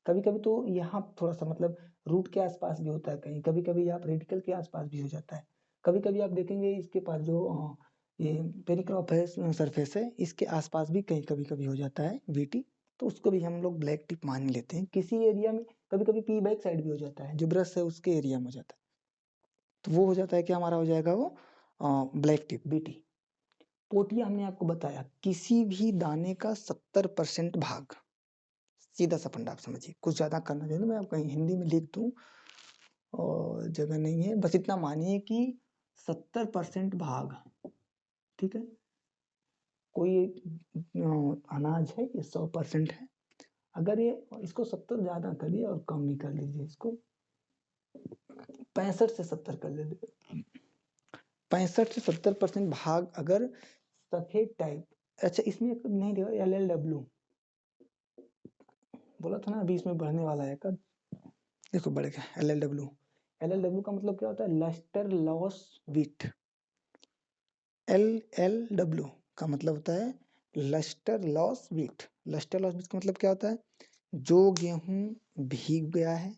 A: कभी कभी तो यहाँ थोड़ा सा मतलब रूट के आसपास भी होता है कहीं, कभी कभी आप रेडिकल के आसपास भी हो जाता है। कभी कभी आप देखेंगे इसके पास जो ये पेरिक्रॉप है, सरफेस है, इसके आसपास भी कहीं कभी कभी हो जाता है VT, तो उसको भी हम लोग ब्लैक टिप मान लेते हैं किसी एरिया में। कभी कभी पी बैक साइड भी हो जाता है, जो ब्रश है उसके एरिया में हो जाता है, तो वो हो जाता है कि हमारा हो जाएगा वो ब्लैक टिप BT। पोटिया हमने आपको बताया, किसी भी दाने का 70% भाग, सीधा सा फंडा आप समझिए, कुछ ज्यादा करना चाहिए। मैं आप कहीं हिंदी में लिख दूं और जगह नहीं है, बस इतना मानिए कि 70% भाग, ठीक है। कोई अनाज है, ये 100% है, अगर ये इसको 70 ज्यादा करिए और कम भी कर लीजिए, इसको 65 से 70 कर लीजिए। 65 से 70% भाग अगर सफेद टाइप, अच्छा इसमें नहीं देगा LLW, बोला था ना अभी इसमें बढ़ने वाला है कब, देखो बढ़ गया LLW। LLW का मतलब क्या होता है? Lustre loss wheat. LLW का मतलब होता है lustre loss wheat. Lustre loss wheat का मतलब क्या होता है? जो गेहूं भीग गया है,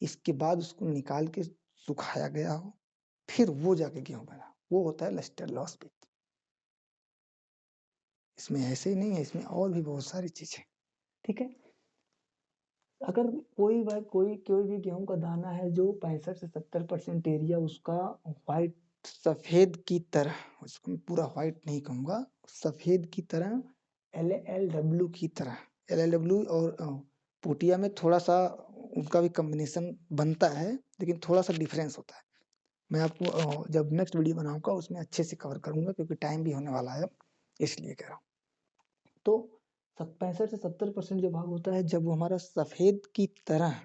A: इसके बाद उसको निकाल के सुखाया गया हो, फिर वो जाके गेहूं बना, वो होता है लस्टर लॉस वीट। इसमें ऐसे ही नहीं है, इसमें और भी बहुत सारी चीजें, ठीक है। अगर कोई भी गेहूं का दाना है जो 65 से 70% एरिया उसका व्हाइट, सफेद की तरह, उसको मैं पूरा व्हाइट नहीं कहूंगा, सफेद की तरह, LLW की तरह। LLW और पोटिया में थोड़ा सा उनका भी कॉम्बिनेशन बनता है, लेकिन थोड़ा सा डिफरेंस होता है। मैं आपको जब नेक्स्ट वीडियो बनाऊंगा उसमें अच्छे से कवर करूंगा, क्योंकि टाइम भी होने वाला है, इसलिए कह रहा हूँ। तो 65 से 70% जो भाग होता है, जब वो हमारा सफेद की तरह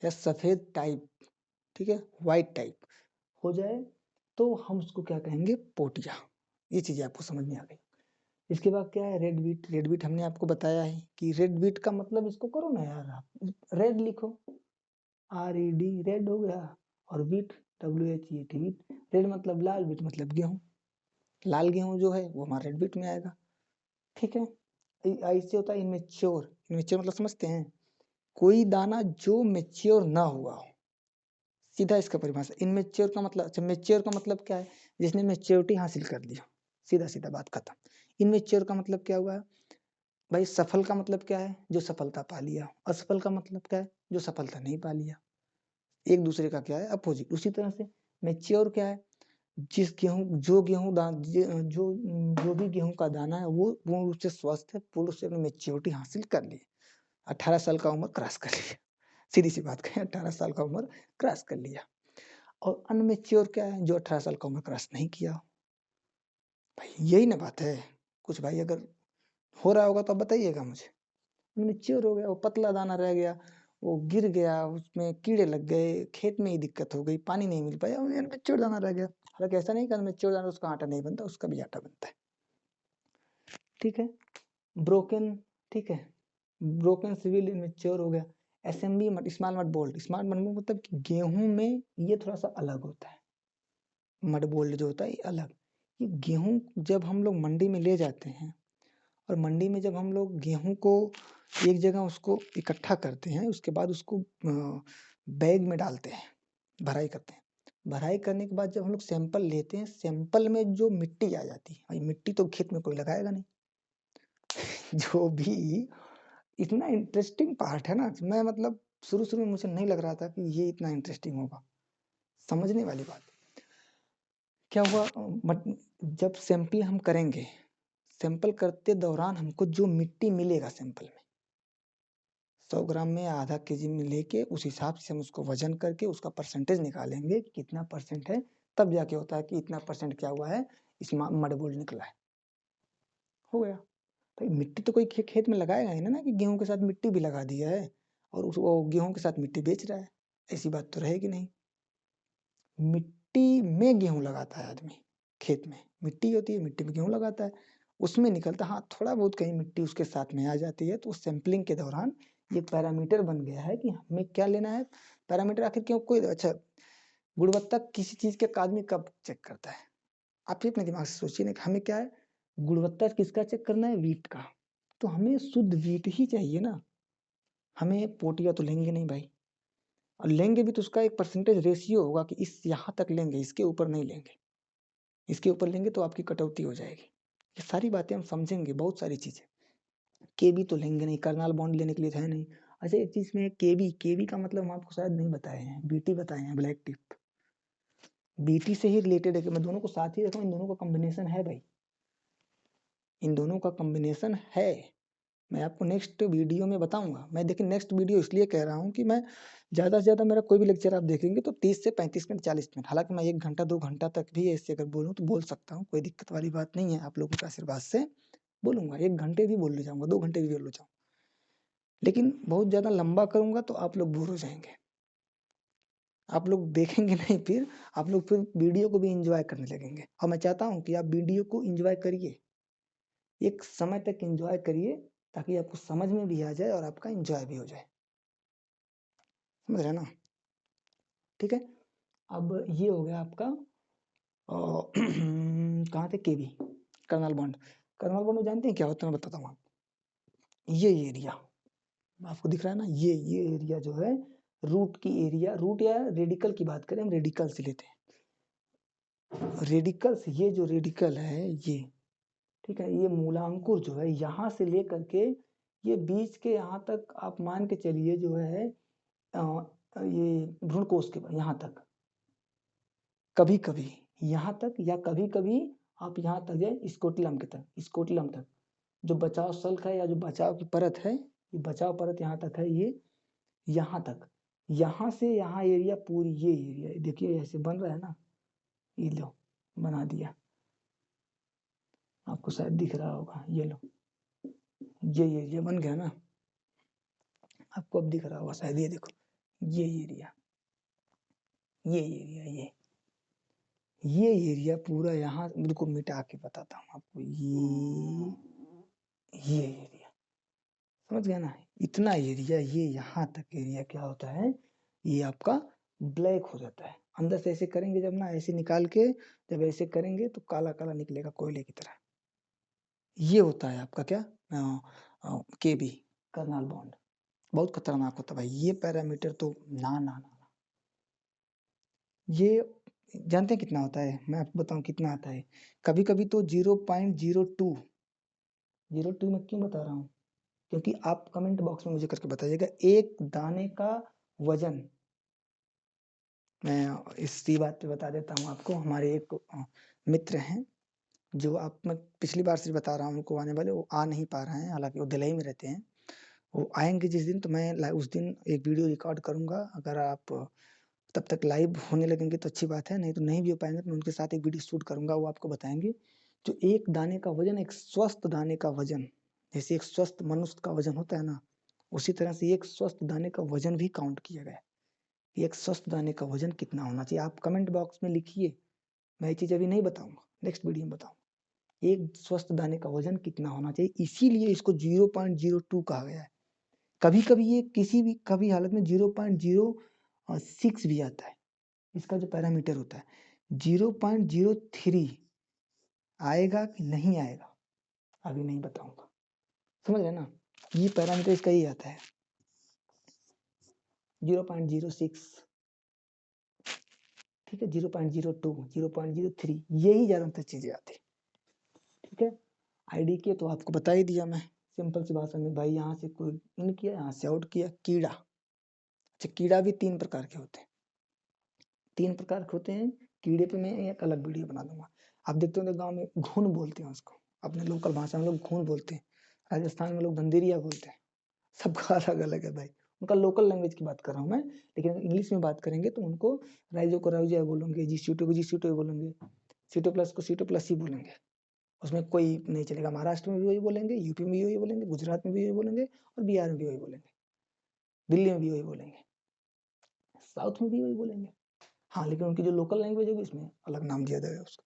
A: या सफेद टाइप, ठीक है, व्हाइट टाइप हो जाए, तो हम उसको क्या कहेंगे? पोटिया। ये चीजें आपको समझ में आ गई। इसके बाद क्या है? Red beat. रेड बीट हमने आपको बताया है कि रेड बीट का मतलब, इसको करो ना यार, आप रेड लिखो, RED, रेड हो गया, और बीट WHEAT, बीट। रेड मतलब लाल, बीट मतलब गेहूं। लाल गेहूं जो है वो हमारा रेड बीट में आएगा, ठीक है। ऐसे होता है इमेच्योर। इमेच्योर मतलब समझते हैं? कोई दाना जो मेच्योर ना हुआ हो, सीधा इसका परिभाषा। इनमेच्योर का मतलब, अच्छा मेच्योर का मतलब क्या है? जिसने मेच्योरिटी हासिल कर लिया, सीधा सीधा बात खत्म। इनमेच्योर का मतलब क्या हुआ? भाई सफल का मतलब क्या है? जो सफलता पा लिया। असफल का मतलब क्या है? जो सफलता नहीं पा लिया। एक दूसरे का क्या है? अपोजिट। उसी तरह से मेच्योर क्या है? जो भी गेहूँ का दाना है वो पूर्ण रूप से स्वस्थ है, पूर्ण रूप से अपनी मैच्योरिटी हासिल कर ली है। 18 साल का उम्र क्रॉस कर लिया। सीधी-सी बात कहें 18 साल का उम्र क्रॉस कर लिया। और अनमैच्योर क्या है? जो 18 साल का उम्र क्रॉस नहीं किया हो। भाई यही ना बात है। कुछ भाई अगर हो रहा होगा तो आप बताइएगा मुझे। मैच्योर हो गया, वो पतला दाना रह गया, वो गिर गया, उसमें कीड़े लग गए, खेत में ही दिक्कत हो गई, पानी नहीं मिल पाया, वो अनमैच्योर दाना रह गया। हालाँकि ऐसा नहीं कि अनमैच्योर दाना उसका आटा नहीं बनता, उसका भी आटा बनता है। ठीक है? ब्रोकन ठीक है? ब्रोकन सिविल इमेच्योर हो गया। एसएमबी मट small mud bold, small mud मतलब कि गेहूँ में ये थोड़ा-सा अलग होता है। मड बोल्ड जो होता है ये अलग। ये गेहूँ जब हम लोग मंडी में ले जाते हैं और मंडी में जब हम लोग गेहूँ को एक जगह उसको इकट्ठा करते हैं, उसके बाद उसको बैग में डालते हैं, भराई करते हैं। भराई करने के बाद जब हम लोग सैंपल लेते हैं, सैंपल में जो मिट्टी आ जाती है, भाई मिट्टी तो खेत में कोई लगाएगा नहीं। जो भी इतना इंटरेस्टिंग पार्ट है ना, मैं मतलब शुरू-शुरू में मुझे नहीं लग रहा था कि ये इतना इंटरेस्टिंग होगा। समझने वाली बात। क्या हुआ जब सैंपल हम करेंगे, सैंपल करते दौरान हमको जो मिट्टी मिलेगा सैंपल में 100 ग्राम में आधा केजी में लेके उस हिसाब से हम उसको वज़न करके उसका परसेंटेज निकालेंगे कि कितना परसेंट है, तब जाके होता है कि इतना परसेंट क्या हुआ है, इसमें मड बोल्ड निकला है। हो गया। भाई मिट्टी तो कोई खेत में लगाएगा ही ना कि गेहूँ के साथ मिट्टी भी लगा दिया है और वो गेहूँ के साथ मिट्टी बेच रहा है। ऐसी बात तो रहेगी नहीं। मिट्टी में गेहूँ लगाता है आदमी, खेत में। मिट्टी होती है, मिट्टी में गेहूँ लगाता है। उसमें निकलता हाँ, थोड़ा बहुत कहीं मिट्टी उसके साथ में आ जाती है, तो सैंपलिंग के दौरान ये पैरामीटर बन गया है कि हमें क्या लेना है। पैरामीटर आखिर क्यों कोई अच्छा गुणवत्ता किसी चीज़ के आदमी कब चेक करता है? आप ही अपने दिमाग से सोचिए ना कि हमें क्या है, गुणवत्ता किसका चेक करना है? व्हीट का। तो हमें शुद्ध व्हीट ही चाहिए ना। हमें पोटिया तो लेंगे नहीं भाई। और लेंगे भी तो उसका एक परसेंटेज रेशियो होगा कि इस यहाँ तक लेंगे, इसके ऊपर नहीं लेंगे। इसके ऊपर लेंगे तो आपकी कटौती हो जाएगी। ये सारी बातें हम समझेंगे, बहुत सारी चीज़ें। केबी तो लेंगे नहीं, करनाल बॉन्ड लेने के लिए तो है नहीं। अच्छा एक चीज़ में केबी, केबी का मतलब हम आपको शायद नहीं बताए हैं, बीटी बताए हैं, ब्लैक टिप। बीटी से ही रिलेटेड है कि मैं दोनों को साथ ही रखूँ, इन दोनों का कॉम्बिनेशन है भाई। इन दोनों का कॉम्बिनेशन है। मैं आपको नेक्स्ट वीडियो में बताऊँगा। मैं देखिए नेक्स्ट वीडियो इसलिए कह रहा हूँ कि मैं ज़्यादा से ज़्यादा मेरा कोई भी लेक्चर आप देखेंगे तो 30 से 35 मिनट 40 मिनट, हालाँकि मैं 1 घंटा 2 घंटा तक भी ऐसे अगर बोलूँ तो बोल सकता हूँ, कोई दिक्कत वाली बात नहीं है। आप लोगों के आशीर्वाद से बोलूँगा, 1 घंटे भी बोल जाऊँगा, 2 घंटे भी बोल जाऊँ। लेकिन बहुत ज़्यादा लंबा करूँगा तो आप लोग बोर हो जाएँगे। आप लोग देखेंगे नहीं फिर, आप लोग फिर वीडियो को भी एन्जॉय करने लगेंगे और मैं चाहता हूँ कि आप वीडियो को एन्जॉय करिए। एक समय तक एन्जॉय करिए ताकि आपको समझ में भी आ जाए और आपका एन्जॉय भी हो जाए। समझ रहे हैं ना? ठीक है? अब ये हो गया आपका कहाँ थे केबी, कर्नल बॉन्ड। कर्नल बॉन्ड जानते हैं क्या होता है? मैं बताता हूँ आपको। ये एरिया आपको दिख रहा है ना? ये एरिया जो है रूट की एरिया, रूट या रेडिकल की बात करें, हम रेडिकल से लेते हैं। रेडिकल से ये जो रेडिकल है ये, ठीक है? ये मूलांकुर जो है यहाँ से लेकर के ये बीच के यहाँ तक आप मान के चलिए जो है ये भ्रूणकोश के यहाँ तक। कभी-कभी यहाँ तक या कभी-कभी आप यहाँ तक जाए स्कोटिलम के तक, स्कोटिलम तक। जो बचाव सल्क है या जो बचाव की परत है, ये बचाव परत यहाँ तक है ये, यहाँ तक। यहाँ से यहाँ एरिया पूरी ये एरिया देखिए ऐसे बन रहा है ना, ये लो बना दिया। आपको शायद दिख रहा होगा, ये लो। ये एरिया बन गया ना? आपको अब दिख रहा होगा शायद, ये देखो, ये एरिया, ये एरिया ये एरिया पूरा यहाँ बिल्कुल मिटा के बताता हूँ आपको। ये एरिया समझ गया ना? इतना एरिया ये यहाँ तक एरिया क्या होता है, ये आपका ब्लैक हो जाता है। अंदर से ऐसे करेंगे जब ना, ऐसे निकाल के जब ऐसे करेंगे तो काला-काला निकलेगा कोयले की तरह। ये होता है आपका क्या केबी, कर्नल बॉन्ड। बहुत खतरनाक होता है भाई, ये पैरामीटर तो ना। ये जानते हैं कितना होता है? मैं आपको बताऊँ कितना आता है। कभी-कभी तो 0.02 02 मैं क्यों बता रहा हूँ? क्योंकि आप कमेंट बॉक्स में मुझे करके बताइएगा, एक दाने का वज़न मैं इसी बात पे बता देता हूँ आपको। हमारे एक मित्र हैं जो मैं पिछली बार से बता रहा हूँ उनको आने वाले, वो आ नहीं पा रहे हैं, हालाँकि वो दिल्ली में रहते हैं। वो आएँगे जिस दिन तो मैं उस दिन एक वीडियो रिकॉर्ड करूँगा। अगर आप तब तक लाइव होने लगेंगे तो अच्छी बात है, नहीं तो नहीं भी हो पाएँगे तो मैं उनके साथ एक वीडियो शूट करूँगा, वो आपको बताएँगे। जो एक दाने का वज़न, एक स्वस्थ दाने का वज़न, जैसे एक स्वस्थ मनुष्य का वज़न होता है ना, उसी तरह से एक स्वस्थ दाने का वज़न भी काउंट किया गया है। एक स्वस्थ दाने का वज़न कितना होना चाहिए? आप कमेंट बॉक्स में लिखिए, मैं ये चीज़ अभी नहीं बताऊँगा, नेक्स्ट वीडियो में बताऊँगा। एक स्वस्थ दाने का वज़न कितना होना चाहिए, इसीलिए इसको 0.02 कहा गया है। कभी-कभी ये किसी भी कभी हालत में 0.06 भी आता है, इसका जो पैरामीटर होता है। 0.03 आएगा कि नहीं आएगा, अभी नहीं बताऊँगा। समझ रहे हैं ना? ये पैरामीटर इसका ही आता है, 0.06, ठीक है? 0.02, 0.03 यही ज़्यादातर चीज़ें आती हैं, ठीक है? आईडी की तो आपको बता ही दिया मैं, सिंपल सी भाषा में। भाई यहाँ से कोई इन किया, यहाँ से आउट किया, कीड़ा। अच्छा, कीड़ा भी 3 प्रकार के होते हैं। 3 प्रकार के होते हैं, कीड़े पे मैं एक अलग वीडियो बना दूँगा। आप देखते होंगे गाँव में घुन बोलते हैं उसको, अपने लोकल भाषा में लोग घुन बोलते हैं, राजस्थान में लोग धंधेरिया बोलते हैं, सबका अलग-अलग है भाई। उनका लोकल लैंग्वेज की बात कर रहा हूँ मैं, लेकिन इंग्लिश में बात करेंगे तो उनको राइज़ो को राइज़ो बोलेंगे, जीसीटो को जीसीटो बोलेंगे, सीटो प्लस को सीटो प्लस ही बोलेंगे। उसमें कोई नहीं चलेगा। महाराष्ट्र में भी वही बोलेंगे, यूपी में भी वही बोलेंगे, गुजरात में भी वही बोलेंगे और बिहार में भी वही बोलेंगे, दिल्ली में भी वही बोलेंगे, साउथ में भी वही बोलेंगे। हाँ, लेकिन उनकी जो लोकल लैंग्वेज होगी उसमें अलग नाम दिया जाएगा उसको।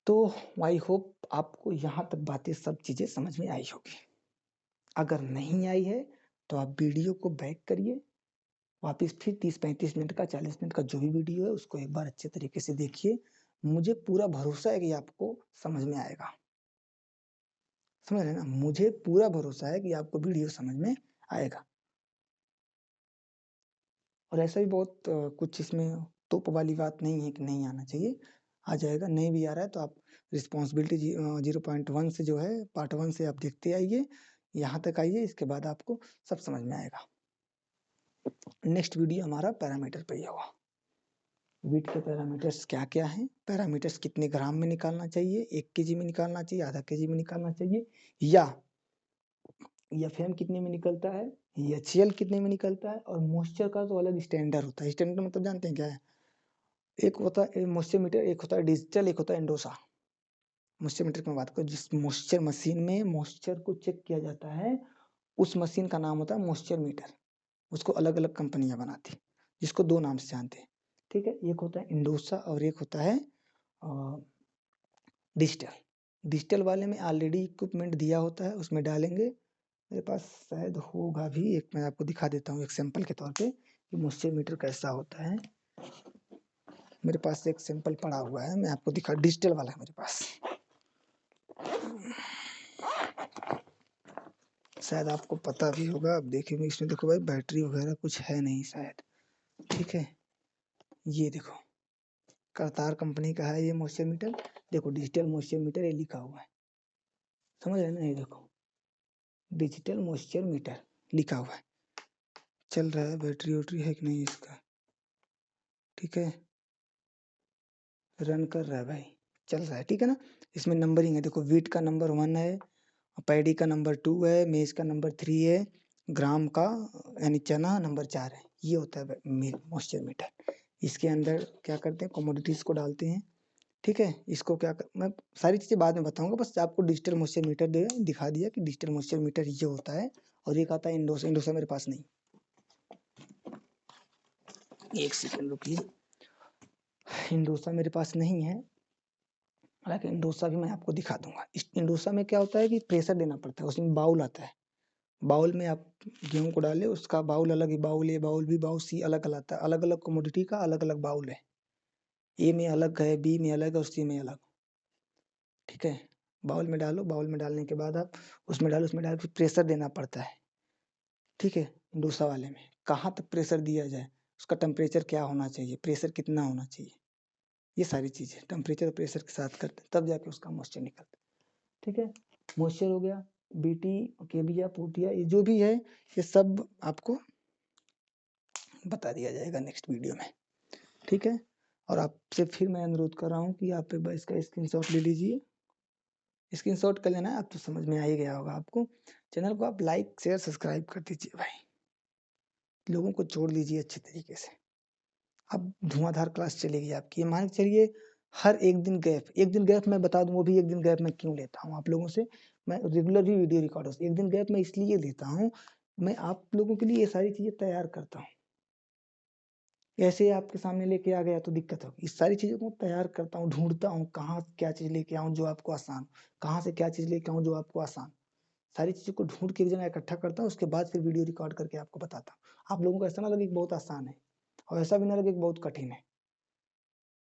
A: तो आई होप आपको यहाँ तक बातें सब चीज़ें समझ में आई होगी। अगर नहीं आई है तो आप वीडियो को बैक करिए, वापस फिर 30-35 मिनट का, 40 मिनट का जो भी वीडियो है उसको एक बार अच्छे तरीके से देखिए। मुझे पूरा भरोसा है कि आपको समझ में आएगा। समझ रहे हैं ना? मुझे पूरा भरोसा है कि आपको वीडियो समझ में आएगा। और ऐसा भी बहुत कुछ इसमें तोप वाली बात नहीं है कि नहीं आना चाहिए, आ जाएगा। नहीं भी आ रहा है तो आप रिस्पॉन्सिबिलिटी 0.1 से जो है पार्ट 1 से आप देखते आइए, यहाँ तक आइए, इसके बाद आपको सब समझ में आएगा। नेक्स्ट वीडियो हमारा पैरामीटर पे ही होगा। वीट के पैरामीटर्स क्या-क्या हैं? पैरामीटर्स कितने ग्राम में निकालना चाहिए? 1 केजी में निकालना चाहिए, आधा केजी में निकालना चाहिए, या एफएम कितने में निकलता है, एचसीएल कितने में निकलता है, और मॉइस्चर का तो अलग स्टैंडर्ड होता है। स्टैंडर्ड मतलब जानते हैं क्या है? एक होता है मॉइस्चर मीटर, एक होता है डिजिटल, एक होता है इंडोसा। मॉइस्चर मीटर की मैं बात करूँ, जिस मॉइस्चर मशीन में मॉइस्चर को चेक किया जाता है, उस मशीन का नाम होता है मॉइस्चर मीटर। उसको अलग-अलग कंपनियाँ बनाती हैं, जिसको 2 नाम से जानते हैं, ठीक है? एक होता है इंडोसा और एक होता है अ, डिजिटल। डिजिटल वाले में ऑलरेडी इक्विपमेंट दिया होता है, उसमें डालेंगे। मेरे पास शायद होगा भी, एक मैं आपको दिखा देता हूँ एक सैंपल के तौर पे कि मॉइस्चर मीटर कैसा होता है। मेरे पास एक सैंपल पड़ा हुआ है, मैं आपको दिखा, डिजिटल वाला है मेरे पास। शायद आपको पता भी होगा, अब देखिए इसमें देखो भाई बैटरी वगैरह कुछ है नहीं शायद, ठीक है? ये देखो, करतार कंपनी का है ये मॉइस्चर मीटर। देखो डिजिटल मॉइस्चर मीटर ये लिखा हुआ है, समझ रहे हैं ना? ये देखो डिजिटल मॉइस्चर मीटर लिखा हुआ है। चल रहा है, बैटरी-वैटरी है कि नहीं इसका, ठीक है? रन कर रहा है भाई, चल रहा है, ठीक है ना? इसमें नंबरिंग है, देखो व्हीट का नंबर 1 है, पैडी का नंबर 2 है, मेज का नंबर 3 है, ग्राम का यानी चना नंबर 4 है। ये होता है मॉइस्चर मीटर। इसके अंदर क्या करते हैं, कमोडिटीज़ को डालते हैं, ठीक है? इसको मैं सारी चीज़ें बाद में बताऊँगा, बस आपको डिजिटल मॉइस्चर मीटर दिखा दिया कि डिजिटल मॉइस्चर मीटर ये होता है। और एक आता है इंडोसा, इंडोसा मेरे पास नहीं। एक सेकंड रुकिए, इंडोसा मेरे पास नहीं है, हालाँकि इंडोसा भी मैं आपको दिखा दूँगा। इस इंडोसा में क्या होता है कि प्रेशर देना पड़ता है, उसमें बाउल आता है। बाउल में आप गेहूँ को डालें, उसका बाउल अलग है, बाउल ए, बाउल बी, बाउल सी अलग-अलग आता है। अलग-अलग कमोडिटी का अलग-अलग बाउल है। ए में अलग है, बी में अलग है और सी में अलग, ठीक है? बाउल में डालो, बाउल में डालने के बाद आप उसमें डालो, उसमें डाल के प्रेशर देना पड़ता है, ठीक है? डोसा वाले में कहाँ तक प्रेशर दिया जाए, उसका टेम्परेचर क्या होना चाहिए, प्रेशर कितना होना चाहिए, ये सारी चीज़ें टेम्परेचर और प्रेशर के साथ करते हैं, तब जाके उसका मॉइस्चर निकलता है, ठीक है? मॉइस्चर हो गया, बीटी, केबिया, पोटिया, ये जो भी है, ये सब आपको बता दिया जाएगा नेक्स्ट वीडियो में, ठीक है। और आपसे फिर मैं अनुरोध कर रहा हूँ कि आप एक बार इसका स्क्रीनशॉट ले लीजिए। स्क्रीनशॉट कर लेना है, अब तो समझ में आ ही गया होगा आपको। चैनल को आप लाइक शेयर सब्सक्राइब कर दीजिए भाई, लोगों को जोड़ लीजिए अच्छे तरीके से। अब धुआंधार क्लास चलेगी आपकी, ये मान के चलिए हर एक दिन गैप मैं बता दूं, वो भी एक दिन गैप मैं क्यों लेता हूँ आप लोगों से। मैं रेगुलर भी वीडियो रिकॉर्ड होती है, एक दिन गैप मैं इसलिए लेता हूँ, मैं आप लोगों के लिए ये सारी चीजें तैयार करता हूँ। ऐसे आपके सामने लेके आ गया तो दिक्कत होगी। इस सारी चीज़ों को तैयार करता हूँ, ढूँढता हूँ कहाँ क्या चीज़ लेके आऊँ जो आपको आसान, कहाँ से क्या चीज़ लेके आऊँ जो आपको आसान। सारी चीज़ों को ढूँढ के एक जगह इकट्ठा करता हूँ, उसके बाद फिर वीडियो रिकॉर्ड करके आपको बताता हूँ। आप लोगों को ऐसा ना लगे कि बहुत आसान है, और ऐसा भी ना लगे कि बहुत कठिन है।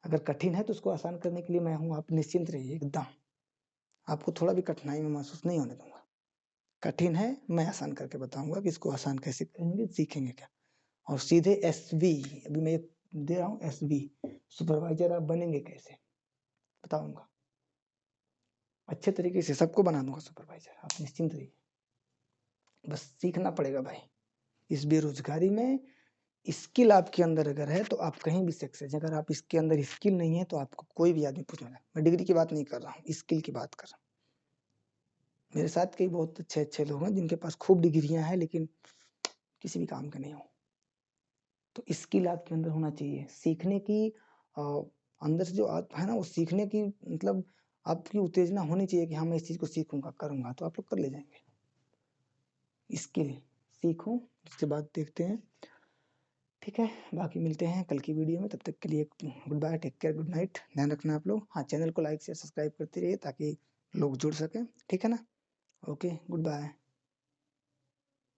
A: अगर कठिन है तो उसको आसान करने के लिए मैं हूँ, आप निश्चिंत रहिए एकदम। आपको थोड़ा भी कठिनाई में महसूस नहीं होने दूँगा। कठिन है, मैं आसान करके बताऊँगा कि इसको आसान कैसे करेंगे, सीखेंगे क्या। और सीधे एसवी, अभी मैं दे रहा हूँ एसवी, सुपरवाइजर आप बनेंगे कैसे बताऊंगा। अच्छे तरीके से सबको बना दूंगा सुपरवाइजर, आप निश्चिंत रहिए। बस सीखना पड़ेगा भाई। इस बेरोजगारी में स्किल आपके अंदर अगर है तो आप कहीं भी सक्सेस। अगर आप इसके अंदर स्किल नहीं है तो आपको कोई भी आदमी पूछना है। मैं डिग्री की बात नहीं कर रहा हूँ, स्किल की बात कर रहा हूँ। मेरे साथ कई बहुत अच्छे लोग हैं जिनके पास खूब डिग्रियां हैं लेकिन किसी भी काम के नहीं हो। तो स्किल आपके अंदर होना चाहिए, सीखने की अंदर से जो है ना, वो सीखने की मतलब आपकी उत्तेजना होनी चाहिए कि हाँ मैं इस चीज़ को सीखूंगा करूंगा, तो आप लोग कर ले जाएंगे। स्किल सीखो, उसके बाद देखते हैं, ठीक है। बाकी मिलते हैं कल की वीडियो में, तब तक के लिए good bye, take care, good night, ध्यान रखना आप लोग। हाँ, चैनल को लाइक शेयर सब्सक्राइब करते रहिए ताकि लोग जुड़ सकें, ठीक है ना। Okay, good bye.